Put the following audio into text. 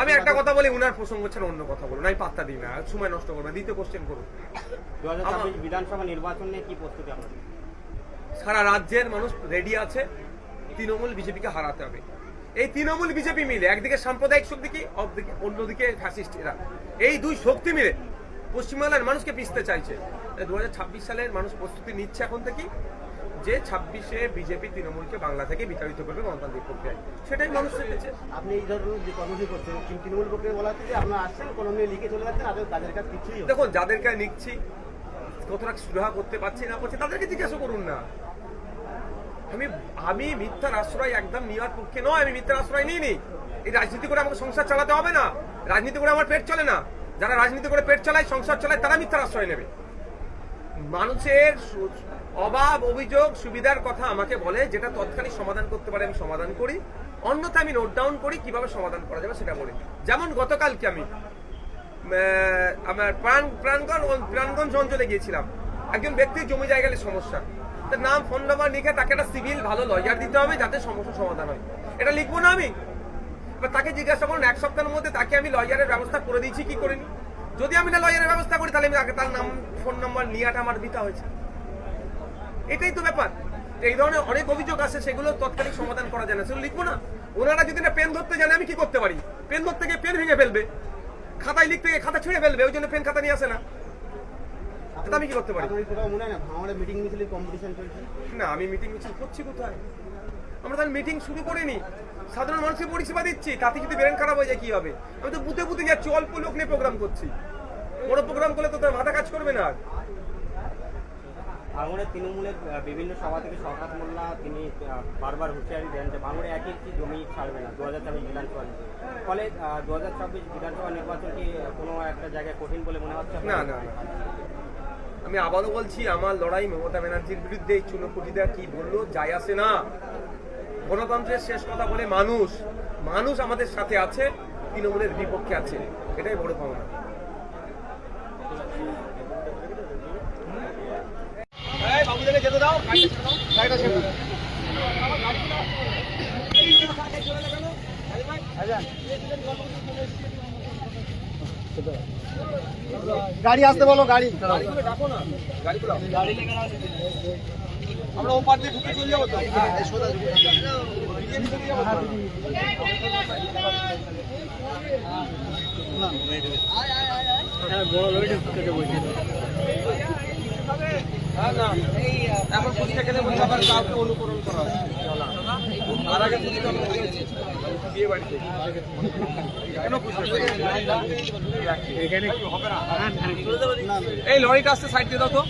আমি একটা কথা বলি, উনার প্রসঙ্গ ছাড়া অন্য কথা বলুন, আমি পাত্তা দিই না, সময় নষ্ট করবো না। দ্বিতীয় কোশ্চেন করুন। 2026 বিধানসভা নির্বাচন নিয়ে কি প্রস্তুতি আপনাদের? সারা রাজ্যের মানুষ রেডি আছে, তৃণমূল বিজেপিকে হারাতে হবে। এই তৃণমূল বিজেপি মিলে একদিকে সাম্প্রদায়িক শক্তি, কি অন্যদিকে ফ্যাসিস্টরা, এই দুই শক্তি মিলে পশ্চিমবাংলার মানুষকে পিছতে চাইছে। 2026 সালের মানুষ প্রস্তুতি নিচ্ছে এখন থেকে যে 26-এ বিজেপি তৃণমূলকে বাংলা থেকে বিতাড়িত করবে গণতান্ত্রিক প্রক্রিয়ায়, সেটাই মানুষ চেয়েছে। আপনি এই ধরনের যে কর্মসূচি করছেন, তৃণমূল পক্ষে বলা হচ্ছে যে আপনারা আসছেন কোনো নিয়ে লিখে চলে যাচ্ছেন, তাদের কাছে কিছুই। দেখুন, যাদেরকে লিখছি কতটা সুরাহা করতে পারছি না পারছি তাদেরকে জিজ্ঞাসা করুন না। আমি মিথ্যার আশ্রয় একদম নেওয়ার পক্ষে নয়, আমি মিথ্যার আশ্রয় নিইনি। এই রাজনীতি করে আমাকে সংসার চালাতে হবে না, রাজনীতি করে আমার পেট চলে না। যারা রাজনীতি করে পেট চালায়, সংসার চালায়, তারা মিথ্যার আশ্রয় নেবে। মানুষের অভাব, অভিযোগ, সুবিধার কথা আমাকে বলে, যেটা তৎক্ষণিক সমাধান করতে পারে আমি সমাধান করি, অন্যথা আমি নোট ডাউন করি কিভাবে সমাধান করা যাবে সেটা বলি। যেমন গতকালকে আমি আমার প্রাণগঞ্জ অঞ্চলে গিয়েছিলাম, একজন ব্যক্তির জমি জায়গার সমস্যা, তার নাম, ফোন নাম্বার লিখে তাকে একটা সিভিল ভালো লয়ার দিতে হবে যাতে সমস্যার সমাধান হয়। এটা লিখবো না আমি। এবার তাকে জিজ্ঞাসা করুন, এক সপ্তাহের মধ্যে তাকে আমি লয়ারের ব্যবস্থা করে দিয়েছি কি করিনি। যদি আমি না লয়ারের ব্যবস্থা করি, তাহলে আমি তার নাম, ফোন নাম্বার নিয়েটা আমার দিতে হয়েছে। এটাই তো ব্যাপার। এই ধরনের অনেক অভিযোগ আছে, সেগুলো তৎকালীন সমাধান করা যায় না, সেগুলো লিখবো না। ওনারা যদি না পেন ধরতে জানে, আমি কি করতে পারি? পেন ধরতে গিয়ে পেন ভেঙে ফেলবে, খাতায় লিখতে গিয়ে খাতা ছিঁড়ে ফেলবে, ওই জন্য পেন খাতা নিয়ে আসে না। আমি কি করতে পারি? না, আমি মিটিং মিছিল করছি কোথায়? আমরা তাহলে মিটিং শুরু করিনি, সাধারণ মানুষকে পরিষেবা দিচ্ছি। তাতে যদি ব্রেন খারাপ হয়ে যায় কি হবে? আমি তো বুথে বুথে যাচ্ছি, অল্প লোক নিয়ে প্রোগ্রাম করছি। বড় প্রোগ্রাম করলে তো তার মাথা কাজ করবে না। ভাঙড়ে তৃণমূলের বিভিন্ন সভা থেকে শওকত মোল্লা তিনি বারবার হুঁশিয়ারি দেন যে ভাঙড়ে একই জমি ছাড়বে না 2026 বিধানসভা। ফলে 2026 বিধানসভা নির্বাচন কি কোনো একটা জায়গায় কঠিন বলে মনে হচ্ছে? না না, আমি আবারও বলছি, আমার লড়াই মমতা ব্যানার্জির বিরুদ্ধে। এই চুনোপুটিরা কি বললো যায় আসে না। গণতন্ত্রের শেষ কথা বলে মানুষ আমাদের সাথে আছে, তৃণমূলের বিপক্ষে আছে, এটাই বড় পাওনা। বাবুদেরকে যেতে দাও, গাড়িটা ছেড়ে দাও। গাড়ি আসতে বলো, গাড়ি ডাকো না, গাড়ি আমরা ও পার দিয়ে ঢুকে চলে যাবো তো। এখন পুলিশে গেলে আবার কাউকে অনুকরণ করা হয়। আর আগে বিয়ে বাড়িতে এই লরিটা আসতে সাইড দিয়ে দাও তো।